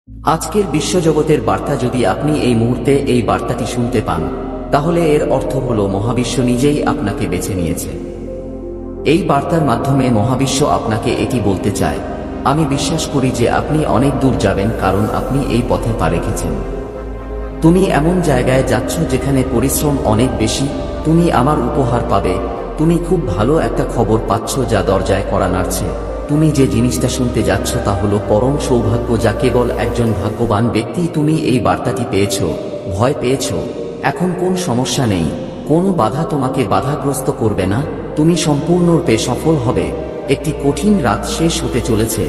আজকের বিশ্বজগতের বার্তা যদি আপনি এই মুহূর্তে এই বার্তাটি শুনতে পান, তাহলে এর অর্থ হল মহাবিশ্ব নিজেই আপনাকে বেছে নিয়েছে। এই বার্তার মাধ্যমে মহাবিশ্ব আপনাকে এটি বলতে চায়, আমি বিশ্বাস করি যে আপনি অনেক দূর যাবেন, কারণ আপনি এই পথে পা রেখেছেন। তুমি এমন জায়গায় যাচ্ছ যেখানে পরিশ্রম অনেক বেশি। তুমি আমার উপহার পাবে। তুমি খুব ভালো একটা খবর পাচ্ছ যা দরজায় কড়া নাড়ছে। তুমি যে জিনিসটা শুনতে যাচ্ছ তা হলো পরম সৌভাগ্য, যা কেবল একজন ভাগ্যবান ব্যক্তি। তুমি এই বার্তাটি পেয়েছ, ভয় পেয়েছ। এখন কোন সমস্যা নেই, কোনো বাধা তোমাকে বাধাগ্রস্ত করবে না। তুমি সম্পূর্ণরূপে সফল হবে। একটি কঠিন রাত শেষ হতে চলেছে,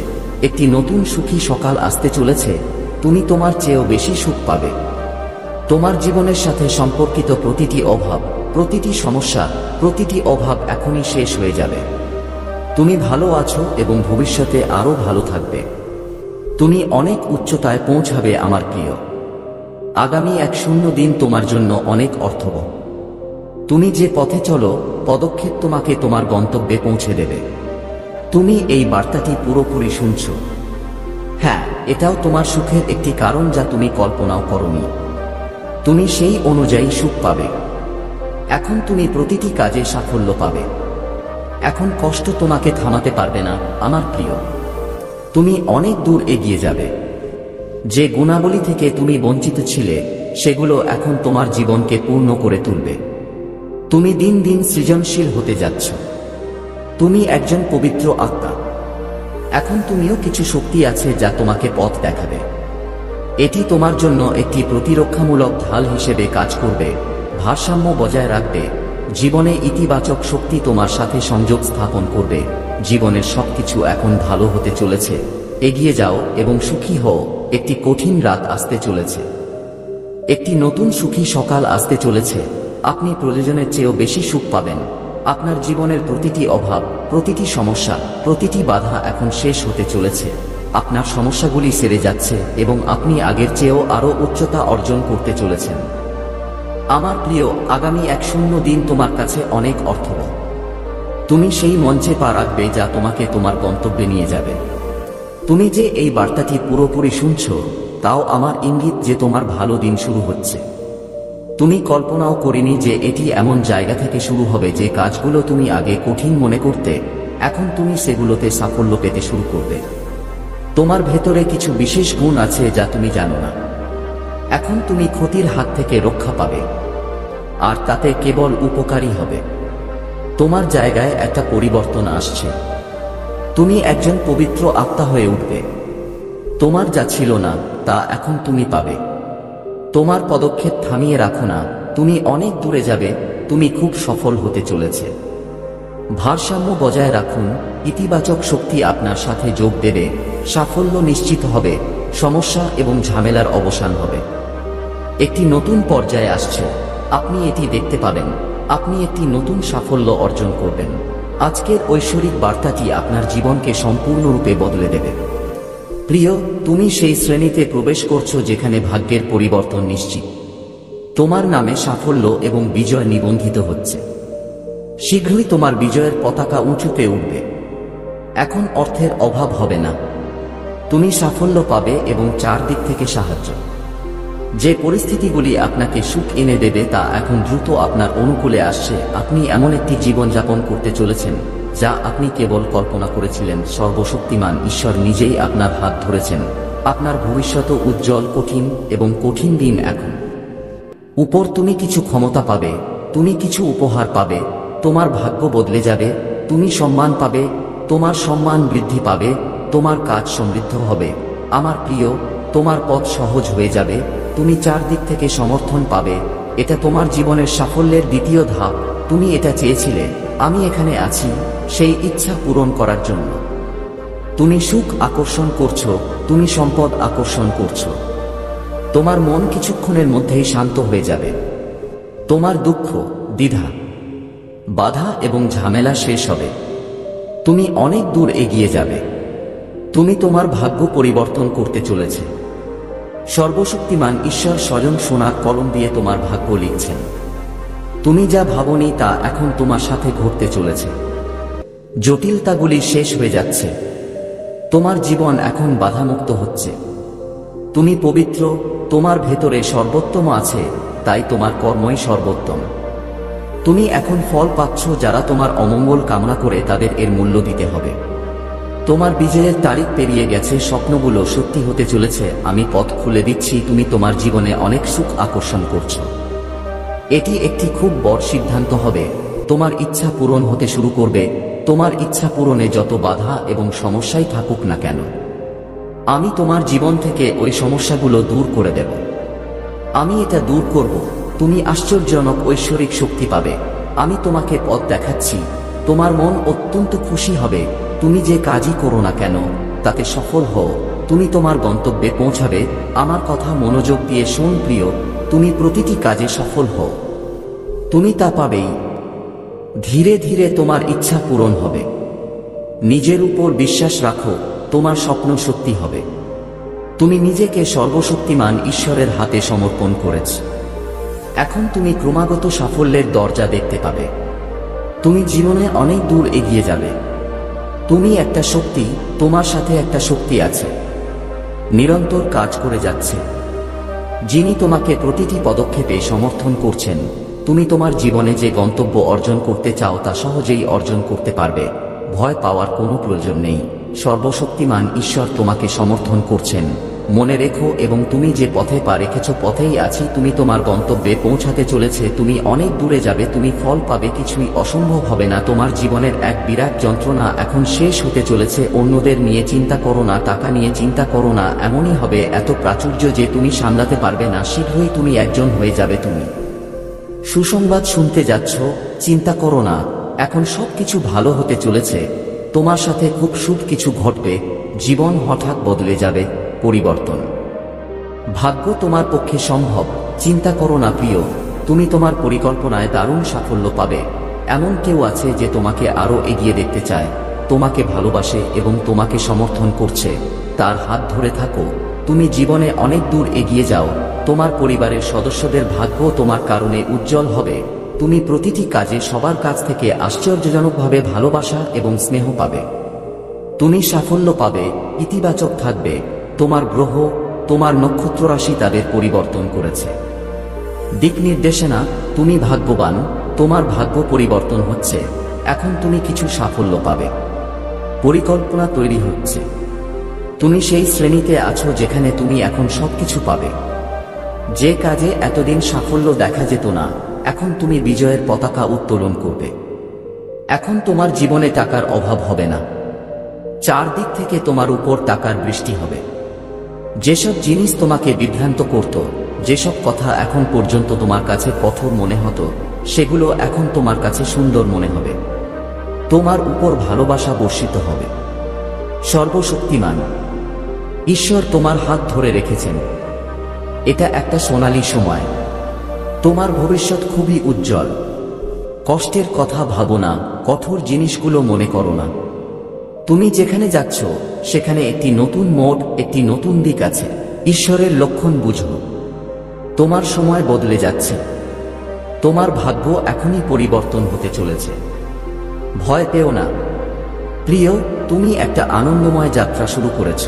একটি নতুন সুখী সকাল আসতে চলেছে। তুমি তোমার চেয়েও বেশি সুখ পাবে। তোমার জীবনের সাথে সম্পর্কিত প্রতিটি অভাব, প্রতিটি সমস্যা, প্রতিটি অভাব এখনই শেষ হয়ে যাবে। তুমি ভালো আছো এবং ভবিষ্যতে আরো ভালো থাকবে। তুমি অনেক উচ্চতায় পৌঁছাবে আমার প্রিয়। আগামী 1 দিন তোমার জন্য অনেক অর্থবহ। তুমি যে পথে চলো, পদক্ষেপ তোমাকে তোমার গন্তব্যে পৌঁছে দেবে। তুমি এই বার্তাটি পুরোপুরি শুনছ। হ্যাঁ, এটাও তোমার সুখের একটি কারণ যা তুমি কল্পনাও করনি। তুমি সেই অনুযায়ী সুখ পাবে। এখন তুমি প্রতিটি কাজে সাফল্য পাবে। এখন কষ্ট তোমাকে থামাতে পারবে না আমার প্রিয়। তুমি অনেক দূর এগিয়ে যাবে। যে গুণাবলী থেকে তুমি বঞ্চিত ছিলে, সেগুলো এখন তোমার জীবনকে পূর্ণ করে তুলবে। তুমি দিন দিন সৃজনশীল হতে যাচ্ছ। তুমি একজন পবিত্র আত্মা। এখন তুমিও কিছু শক্তি আছে যা তোমাকে পথ দেখাবে। এটি তোমার জন্য একটি প্রতিরক্ষামূলক ঢাল হিসেবে কাজ করবে, ভারসাম্য বজায় রাখবে। জীবনে ইতিবাচক শক্তি তোমার সাথে সংযোগ স্থাপন করবে। জীবনের সবকিছু এখন ভালো হতে চলেছে। এগিয়ে যাও এবং সুখী হও। একটি কঠিন রাত আসতে চলেছে, একটি নতুন সুখী সকাল আসতে চলেছে। আপনি প্রয়োজনের চেয়েও বেশি সুখ পাবেন। আপনার জীবনের প্রতিটি অভাব, প্রতিটি সমস্যা, প্রতিটি বাধা এখন শেষ হতে চলেছে। আপনার সমস্যাগুলি সেরে যাচ্ছে এবং আপনি আগের চেয়েও আরো উচ্চতা অর্জন করতে চলেছেন। আমার প্রিয়, আগামী 1 দিন তোমার কাছে অনেক অর্থবহ। তুমি সেই মঞ্চে পা রাখবে যা তোমাকে তোমার গন্তব্যে নিয়ে যাবে। তুমি যে এই বার্তাটি পুরোপুরি শুনছ, তাও আমার ইঙ্গিত যে তোমার ভালো দিন শুরু হচ্ছে। তুমি কল্পনাও করিনি যে এটি এমন জায়গা থেকে শুরু হবে যে কাজগুলো তুমি আগে কঠিন মনে করতে, এখন তুমি সেগুলোতে সাফল্য পেতে শুরু করবে। তোমার ভেতরে কিছু বিশেষ গুণ আছে যা তুমি জানো না। এখন তুমি ক্ষতির হাত থেকে রক্ষা পাবে, আর তাতে কেবল উপকারী হবে। তোমার জায়গায় একটা পরিবর্তন আসছে। তুমি একজন পবিত্র আত্মা হয়ে উঠবে। তোমার যা ছিল না তা এখন তুমি পাবে। তোমার পদক্ষেপ থামিয়ে রাখো না। তুমি অনেক দূরে যাবে। তুমি খুব সফল হতে চলেছে। ভারসাম্য বজায় রাখুন। ইতিবাচক শক্তি আপনার সাথে যোগ দেবে। সাফল্য নিশ্চিত হবে। সমস্যা এবং ঝামেলার অবসান হবে। একটি নতুন পর্যায়ে আসছে। আপনি এটি দেখতে পাবেন। আপনি একটি নতুন সাফল্য অর্জন করবেন। আজকের ঐশ্বরিক বার্তাটি আপনার জীবনকে সম্পূর্ণরূপে বদলে দেবে। প্রিয়, তুমি সেই শ্রেণীতে প্রবেশ করছো যেখানে ভাগ্যের পরিবর্তন নিশ্চিত। তোমার নামে সাফল্য এবং বিজয় নিবন্ধিত হচ্ছে। শীঘ্রই তোমার বিজয়ের পতাকা উঁচুতে উঠবে। এখন অর্থের অভাব হবে না। তুমি সাফল্য পাবে এবং চারদিক থেকে সাহায্য। যে পরিস্থিতিগুলি আপনাকে সুখ এনে দেবে তা এখন দ্রুত আপনার অনুকূলে আসছে। আপনি এমন একটি জীবন যাপন করতে চলেছেন যা আপনি কেবল কল্পনা করেছিলেন। সর্বশক্তিমান ঈশ্বর নিজেই আপনার হাত ধরেছেন। আপনার ভবিষ্যৎ উজ্জ্বল, কঠিন এবং কঠিন দিন এখন উপর। তুমি কিছু ক্ষমতা পাবে। তুমি কিছু উপহার পাবে। তোমার ভাগ্য বদলে যাবে। তুমি সম্মান পাবে। তোমার সম্মান বৃদ্ধি পাবে। তোমার কাজ সমৃদ্ধ হবে। আমার প্রিয়, তোমার পথ সহজ হয়ে যাবে। তুমি চারদিক থেকে সমর্থন পাবে। এটা তোমার জীবনের সাফল্যের দ্বিতীয় ধাপ। তুমি এটা চেয়েছিলে। আমি এখানে আছি সেই ইচ্ছা পূরণ করার জন্য। তুমি সুখ আকর্ষণ করছো। তুমি সম্পদ আকর্ষণ করছো। তোমার মন কিছুক্ষণের মধ্যেই শান্ত হয়ে যাবে। তোমার দুঃখ, দ্বিধা, বাধা এবং ঝামেলা শেষ হবে। তুমি অনেক দূর এগিয়ে যাবে। তুমি তোমার ভাগ্য পরিবর্তন করতে চলেছে। সর্বশক্তিমান ঈশ্বর স্বয়ং সোনার কলম দিয়ে তোমার ভাগ্য লিখছেন। তুমি যা ভাবনি তা এখন তোমার সাথে ঘটতে চলেছে। জটিলতাগুলি শেষ হয়ে যাচ্ছে। তোমার জীবন এখন বাধামুক্ত হচ্ছে। তুমি পবিত্র, তোমার ভেতরে সর্বোত্তম আছে, তাই তোমার কর্মই সর্বোত্তম। তুমি এখন ফল পাচ্ছ, যারা তোমার অমঙ্গল কামনা করে তাদের এর মূল্য দিতে হবে। তোমার বিজয়ের তারিখ পেরিয়ে গেছে, স্বপ্নগুলো সত্যি হতে চলেছে। আমি পথ খুলে দিচ্ছি, তুমি তোমার জীবনে অনেক সুখ আকর্ষণ করছো। এটি একটি খুব বড় সিদ্ধান্ত হবে, তোমার ইচ্ছা পূরণ হতে শুরু করবে। তোমার ইচ্ছা পূরণে যত বাধা এবং সমস্যাই থাকুক না কেন, আমি তোমার জীবন থেকে ওই সমস্যাগুলো দূর করে দেব। আমি এটা দূর করব। তুমি আশ্চর্যজনক ঐশ্বরিক শক্তি পাবে। আমি তোমাকে পথ দেখাচ্ছি, তোমার মন অত্যন্ত খুশি হবে। তুমি যে কাজই করো না কেন তাতে সফল হও, তুমি তোমার গন্তব্যে পৌঁছাবে। আমার কথা মনোযোগ দিয়ে শোন প্রিয়, তুমি প্রতিটি কাজে সফল হও, তুমি তা পাবেই। ধীরে ধীরে তোমার ইচ্ছা পূরণ হবে। নিজের উপর বিশ্বাস রাখো, তোমার স্বপ্ন সত্যি হবে। তুমি নিজেকে সর্বশক্তিমান ঈশ্বরের হাতে সমর্পণ করেছ। এখন তুমি ক্রমাগত সাফল্যের দরজা দেখতে পাবে। তুমি জীবনে অনেক দূর এগিয়ে যাবে। তুমি একটা শক্তি, তোমার সাথে একটা শক্তি আছে, নিরন্তর কাজ করে যাচ্ছে, যিনি তোমাকে প্রতিটি পদক্ষেপে সমর্থন করছেন। তুমি তোমার জীবনে যে গন্তব্য অর্জন করতে চাও তা সহজেই অর্জন করতে পারবে। ভয় পাওয়ার কোনো প্রয়োজন নেই, সর্বশক্তিমান ঈশ্বর তোমাকে সমর্থন করছেন। মনে রেখো, এবং তুমি যে পথে পা রেখেছ পথেই আছি। তুমি তোমার গন্তব্যে পৌঁছাতে চলেছে, তুমি অনেক দূরে যাবে, তুমি ফল পাবে, কিছুই অসম্ভব হবে না। তোমার জীবনের এক বিরাট যন্ত্রণা এখন শেষ হতে চলেছে। অন্যদের নিয়ে চিন্তা করো না, টাকা নিয়ে চিন্তা করো না, এমনই হবে এত প্রাচুর্য যে তুমি সামলাতে পারবে না। শীঘ্রই তুমি একজন হয়ে যাবে। তুমি সুসংবাদ শুনতে যাচ্ছ, চিন্তা করো না, এখন সবকিছু ভালো হতে চলেছে। তোমার সাথে খুব শুভ কিছু ঘটবে, জীবন হঠাৎ বদলে যাবে। পরিবর্তন, ভাগ্য তোমার পক্ষে সম্ভব। চিন্তা করো না প্রিয়, তুমি তোমার পরিকল্পনায় দারুণ সাফল্য পাবে। এমন কেউ আছে যে তোমাকে আরো এগিয়ে দেখতে চায়, তোমাকে ভালোবাসে এবং তোমাকে সমর্থন করছে। তার হাত ধরে থাকো, তুমি জীবনে অনেক দূর এগিয়ে যাও। তোমার পরিবারের সদস্যদের ভাগ্য তোমার কারণে উজ্জ্বল হবে। তুমি প্রতিটি কাজে সবার কাছ থেকে আশ্চর্যজনকভাবে ভালোবাসা এবং স্নেহ পাবে। তুমি সাফল্য পাবে, ইতিবাচক থাকবে। তোমার গ্রহ, তোমার নক্ষত্র রাশি তাদের পরিবর্তন করেছে। দিক নির্দেশনা, তুমি ভাগ্যবান, তোমার ভাগ্য পরিবর্তন হচ্ছে। এখন তুমি কিছু সাফল্য পাবে। পরিকল্পনা তৈরি হচ্ছে। তুমি সেই শ্রেণীতে আছো যেখানে তুমি এখন সবকিছু পাবে। যে কাজে এতদিন সাফল্য দেখা যেত না, এখন তুমি বিজয়ের পতাকা উত্তোলন করবে। এখন তোমার জীবনে টাকার অভাব হবে না। চারদিক থেকে তোমার উপর টাকার বৃষ্টি হবে। যেসব জিনিস তোমাকে বিভ্রান্ত করত, যেসব কথা এখন পর্যন্ত তোমার কাছে কঠোর মনে হতো, সেগুলো এখন তোমার কাছে সুন্দর মনে হবে। তোমার উপর ভালোবাসা বর্ষিত হবে। সর্বশক্তিমান ঈশ্বর তোমার হাত ধরে রেখেছেন। এটা একটা সোনালী সময়। তোমার ভবিষ্যৎ খুবই উজ্জ্বল। কষ্টের কথা ভাবো না, কঠোর জিনিসগুলো মনে করো না। তুমি যেখানে যাচ্ছ সেখানে একটি নতুন মোড়, একটি নতুন দিক আছে। ঈশ্বরের লক্ষণ বুঝো। তোমার সময় বদলে যাচ্ছে। তোমার ভাগ্য এখনই পরিবর্তন হতে চলেছে। ভয় পেও না প্রিয়, তুমি একটা আনন্দময় যাত্রা শুরু করেছ।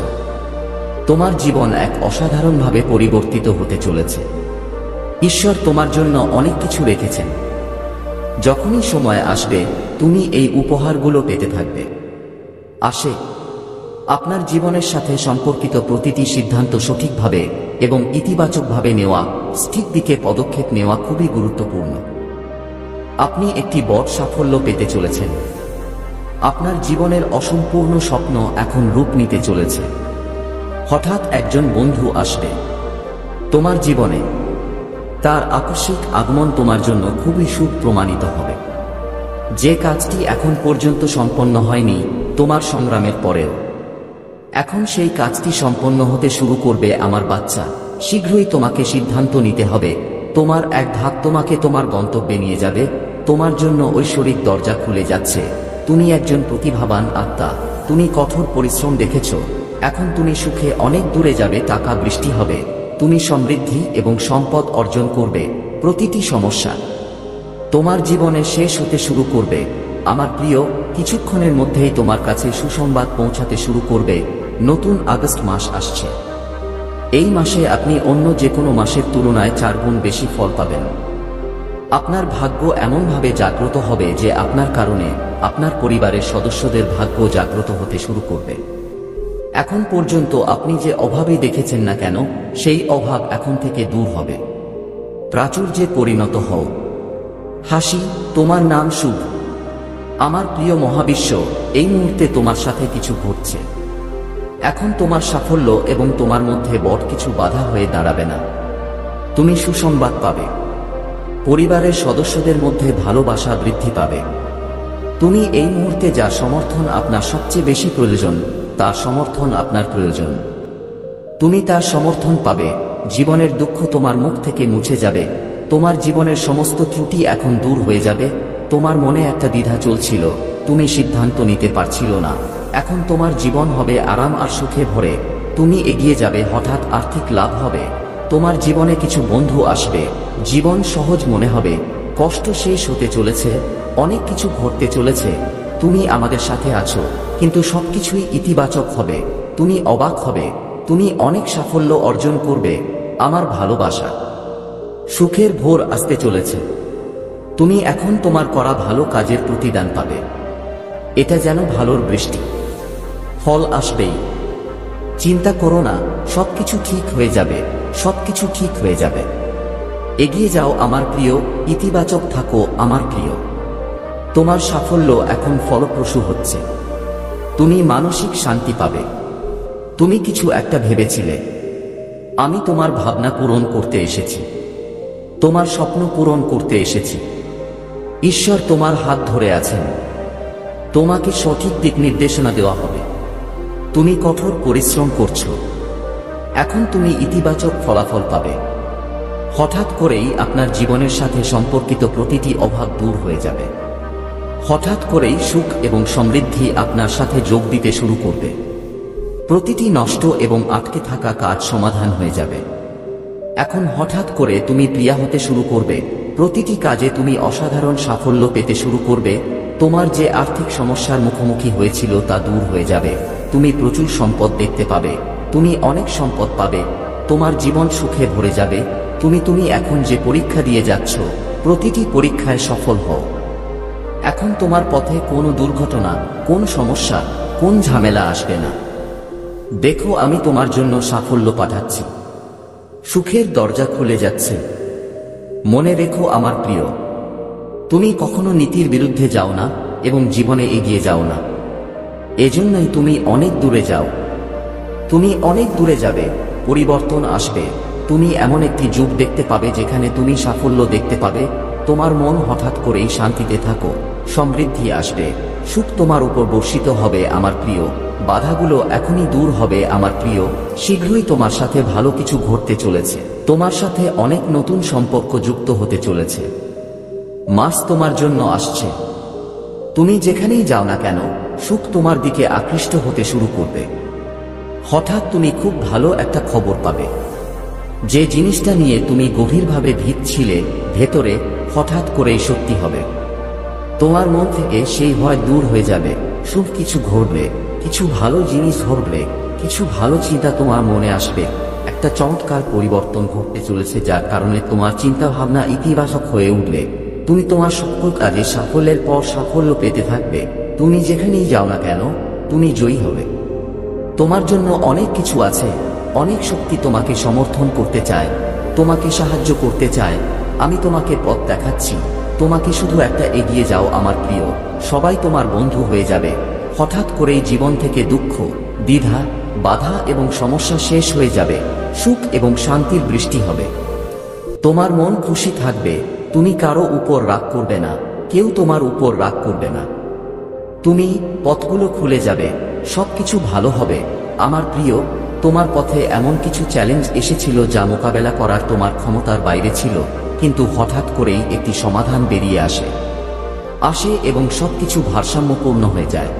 তোমার জীবন এক অসাধারণভাবে পরিবর্তিত হতে চলেছে। ঈশ্বর তোমার জন্য অনেক কিছু রেখেছেন। যখনই সময় আসবে তুমি এই উপহারগুলো পেতে থাকবে। আসে, আপনার জীবনের সাথে সম্পর্কিত প্রতিটি সিদ্ধান্ত সঠিকভাবে এবং ইতিবাচকভাবে নেওয়া, ঠিক দিকে পদক্ষেপ নেওয়া খুবই গুরুত্বপূর্ণ। আপনি একটি বড় সাফল্য পেতে চলেছেন। আপনার জীবনের অসম্পূর্ণ স্বপ্ন এখন রূপ নিতে চলেছে। হঠাৎ একজন বন্ধু আসবে তোমার জীবনে। তার আকস্মিক আগমন তোমার জন্য খুবই শুভ প্রমাণিত হবে। যে কাজটি এখন পর্যন্ত সম্পন্ন হয়নি তোমার সংগ্রামের পরেও, এখন সেই কাজটি সম্পন্ন হতে শুরু করবে। আমার বাচ্চা, শীঘ্রই তোমাকে সিদ্ধান্ত নিতে হবে। তোমার এক ধাপ তোমাকে তোমার গন্তব্যে নিয়ে যাবে। তোমার জন্য ঐশ্বরিক দরজা খুলে যাচ্ছে। তুমি একজন প্রতিভাবান আত্মা। তুমি কঠোর পরিশ্রম দেখেছ। এখন তুমি সুখে অনেক দূরে যাবে। টাকা বৃষ্টি হবে। তুমি সমৃদ্ধি এবং সম্পদ অর্জন করবে। প্রতিটি সমস্যা তোমার জীবনে শেষ হতে শুরু করবে। আমার প্রিয়, কিছুক্ষণের মধ্যেই তোমার কাছে সুসংবাদ পৌঁছাতে শুরু করবে। নতুন আগস্ট মাস আসছে। এই মাসে আপনি অন্য যে কোনো মাসের তুলনায় 4 গুণ বেশি ফল পাবেন। আপনার ভাগ্য এমনভাবে জাগ্রত হবে যে আপনার কারণে আপনার পরিবারের সদস্যদের ভাগ্য জাগ্রত হতে শুরু করবে। এখন পর্যন্ত আপনি যে অভাবই দেখেছেন না কেন, সেই অভাব এখন থেকে দূর হবে। প্রাচুর্যে পরিণত হও। হাসি, তোমার নাম শুভ। আমার প্রিয় মহাবিশ্ব, এই মুহূর্তে তোমার সাথে কিছু ঘটছে। এখন তোমার সাফল্য এবং তোমার মধ্যে বড় কিছু বাধা হয়ে দাঁড়াবে না। তুমি সুসংবাদ পাবে। পরিবারের সদস্যদের মধ্যে ভালোবাসা বৃদ্ধি পাবে। তুমি এই মুহূর্তে যা সমর্থন আপনার সবচেয়ে বেশি প্রয়োজন, তার সমর্থন আপনার প্রয়োজন। তুমি তার সমর্থন পাবে। জীবনের দুঃখ তোমার মুখ থেকে মুছে যাবে। তোমার জীবনের সমস্ত ত্রুটি এখন দূর হয়ে যাবে। তোমার মনে একটা দ্বিধা চলছিল, তুমি সিদ্ধান্ত নিতে পারছিল না। এখন তোমার জীবন হবে আরাম আর সুখে ভরে। তুমি এগিয়ে যাবে, হঠাৎ আর্থিক লাভ হবে। তোমার জীবনে কিছু বন্ধু আসবে। জীবন সহজ মনে হবে। কষ্ট শেষ হতে চলেছে। অনেক কিছু ঘটতে চলেছে। তুমি আমাদের সাথে আছো, কিন্তু সবকিছুই ইতিবাচক হবে। তুমি অবাক হবে। তুমি অনেক সাফল্য অর্জন করবে। আমার ভালোবাসা। সুখের ভোর আসতে চলেছে। তুমি এখন তোমার করা ভালো কাজের প্রতিদান পাবে। এটা যেন ভালোর বৃষ্টি। ফল আসবেই। চিন্তা করো না, সবকিছু ঠিক হয়ে যাবে। সবকিছু ঠিক হয়ে যাবে। এগিয়ে যাও আমার প্রিয়, ইতিবাচক থাকো আমার প্রিয়। তোমার সাফল্য এখন ফলপ্রসূ হচ্ছে। তুমি মানসিক শান্তি পাবে। তুমি কিছু একটা ভেবেছিলে। আমি তোমার ভাবনা পূরণ করতে এসেছি। তোমার স্বপ্ন পূরণ করতে এসেছি। ঈশ্বর তোমার হাত ধরে আছেন। তোমাকে সঠিক দিক নির্দেশনা দেওয়া হবে। তুমি কঠোর পরিশ্রম করছো। এখন তুমি ইতিবাচক ফলাফল পাবে। হঠাৎ করেই আপনার জীবনের সাথে সম্পর্কিত প্রতিটি অভাব দূর হয়ে যাবে। হঠাৎ করেই সুখ এবং সমৃদ্ধি আপনার সাথে যোগ দিতে শুরু করবে। প্রতিটি নষ্ট এবং আটকে থাকা কাজ সমাধান হয়ে যাবে। এখন হঠাৎ করে তুমি প্রিয়া হতে শুরু করবে। প্রতিটি কাজে তুমি অসাধারণ সাফল্য পেতে শুরু করবে। তোমার যে আর্থিক সমস্যার মুখোমুখি হয়েছিল তা দূর হয়ে যাবে। তুমি প্রচুর সম্পদ দেখতে পাবে। তুমি অনেক সম্পদ পাবে। তোমার জীবন সুখে ভরে যাবে। তুমি এখন যে পরীক্ষা দিয়ে যাচ্ছ, প্রতিটি পরীক্ষায় সফল হও। এখন তোমার পথে কোনো দুর্ঘটনা, কোন সমস্যা, কোন ঝামেলা আসবে না। দেখো, আমি তোমার জন্য সাফল্য পাঠাচ্ছি। সুখের দরজা খুলে যাচ্ছে। মনে রেখো আমার প্রিয়, তুমি কখনো নীতির বিরুদ্ধে যাও না এবং জীবনে এগিয়ে যাও না। এজন্যই তুমি অনেক দূরে যাও। তুমি অনেক দূরে যাবে। পরিবর্তন আসবে। তুমি এমন একটি যুগ দেখতে পাবে যেখানে তুমি সাফল্য দেখতে পাবে। তোমার মন হঠাৎ করেই শান্তিতে থাকো। সমৃদ্ধি আসবে। সুখ তোমার উপর বর্ষিত হবে আমার প্রিয়। বাধাগুলো এখনই দূর হবে আমার প্রিয়। শীঘ্রই তোমার সাথে ভালো কিছু ঘটতে চলেছে। তোমার সাথে অনেক নতুন সম্পর্ক যুক্ত হতে চলেছে। মাস তোমার জন্য আসছে। তুমি যেখানেই যাও না কেন, সুখ তোমার দিকে আকৃষ্ট হতে শুরু করবে। হঠাৎ তুমি খুব ভালো একটা খবর পাবে। যে জিনিসটা নিয়ে তুমি গভীরভাবে ভিজছিলে ভেতরে, হঠাৎ করেই সত্যি হবে। তোমার মন থেকে সেই ভয় দূর হয়ে যাবে। শুভ কিছু ঘটবে। কিছু ভালো জিনিস ঘটবে। কিছু ভালো চিন্তা তোমার মনে আসবে। একটা চমৎকার পরিবর্তন ঘটতে চলেছে, যার কারণে তোমার চিন্তা ভাবনা ইতিবাচক হয়ে উঠবে। তুমি তোমার সকল কাজে সাফল্যের পর সাফল্য পেতে থাকবে। তুমি যেখানেই যাও না কেন, তুমি জয়ী হবে। তোমার জন্য অনেক কিছু আছে। অনেক শক্তি তোমাকে সমর্থন করতে চায়, তোমাকে সাহায্য করতে চায়। আমি তোমাকে পথ দেখাচ্ছি। তোমাকে শুধু একটা এগিয়ে যাও আমার প্রিয়। সবাই তোমার বন্ধু হয়ে যাবে। হঠাৎ করেই জীবন থেকে দুঃখ, দ্বিধা, বাধা এবং সমস্যা শেষ হয়ে যাবে। সুখ এবং শান্তির বৃষ্টি হবে। তোমার মন খুশি থাকবে। তুমি কারো উপর রাগ করবে না। কেউ তোমার উপর রাগ করবে না। তুমি পথগুলো খুলে যাবে। সবকিছু ভালো হবে আমার প্রিয়। তোমার পথে এমন কিছু চ্যালেঞ্জ এসেছিল যা মোকাবেলা করার তোমার ক্ষমতার বাইরে ছিল, কিন্তু হঠাৎ করেই একটি সমাধান বেরিয়ে আসে এবং সবকিছু ভারসাম্যপূর্ণ হয়ে যায়।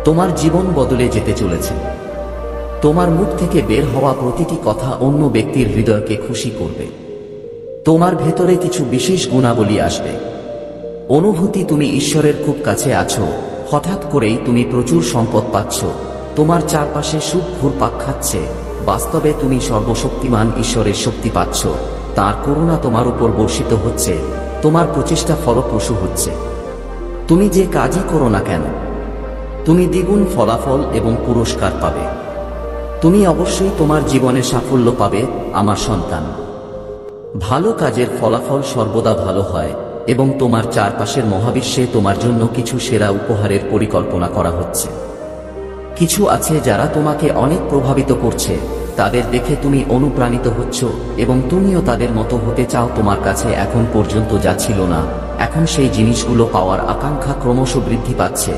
তোমার জীবন বদলে যেতে চলেছে। তোমার মুখ থেকে বের হওয়া প্রতিটি কথা অন্য ব্যক্তির হৃদয়কে খুশি করবে। তোমার ভেতরে কিছু বিশেষ গুণাবলী আসবে। অনুভূতি, তুমি ঈশ্বরের খুব কাছে আছো। হঠাৎ করেই তুমি প্রচুর সম্পদ পাচ্ছ। তোমার চারপাশে সুখ ঘুরপাক খাচ্ছে। বাস্তবে তুমি সর্বশক্তিমান ঈশ্বরের শক্তি পাচ্ছ, তার করুণা তোমার উপর বর্ষিত হচ্ছে, তোমার প্রচেষ্টা ফলপ্রসূ হচ্ছে। তুমি যে কাজই করো না কেন, তুমি দ্বিগুণ ফলাফল এবং পুরস্কার পাবে। তুমি অবশ্যই তোমার জীবনে সাফল্য পাবে আমার সন্তান। ভালো কাজের ফলাফল সর্বদা ভালো হয় এবং তোমার চারপাশের মহাবিশ্বে তোমার জন্য কিছু সেরা উপহারের পরিকল্পনা করা হচ্ছে। কিছু আছে যারা তোমাকে অনেক প্রভাবিত করছে, তাদের দেখে তুমি অনুপ্রাণিত হচ্ছ এবং তুমিও তাদের মতো হতে চাও। তোমার কাছে এখন পর্যন্ত যা ছিল না, এখন সেই জিনিসগুলো পাওয়ার আকাঙ্ক্ষা ক্রমশ বৃদ্ধি পাচ্ছে।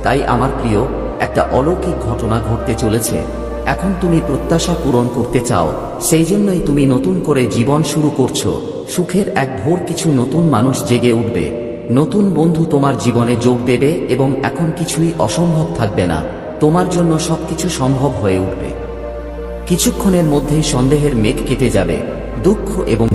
তাই আমার প্রিয়, একটা অলৌকিক ঘটনা ঘটতে চলেছে। এখন তুমি প্রত্যাশা পূরণ করতে চাও, সেই জন্যই তুমি নতুন করে জীবন শুরু করছো। সুখের এক ভোর কিছু নতুন মানুষ জেগে উঠবে, নতুন বন্ধু তোমার জীবনে যোগ দেবে এবং এখন কিছুই অসম্ভব থাকবে না। তোমার জন্য সবকিছু সম্ভব হয়ে উঠবে। কিছুক্ষণের মধ্যেই সন্দেহের মেঘ কেটে যাবে, দুঃখ এবং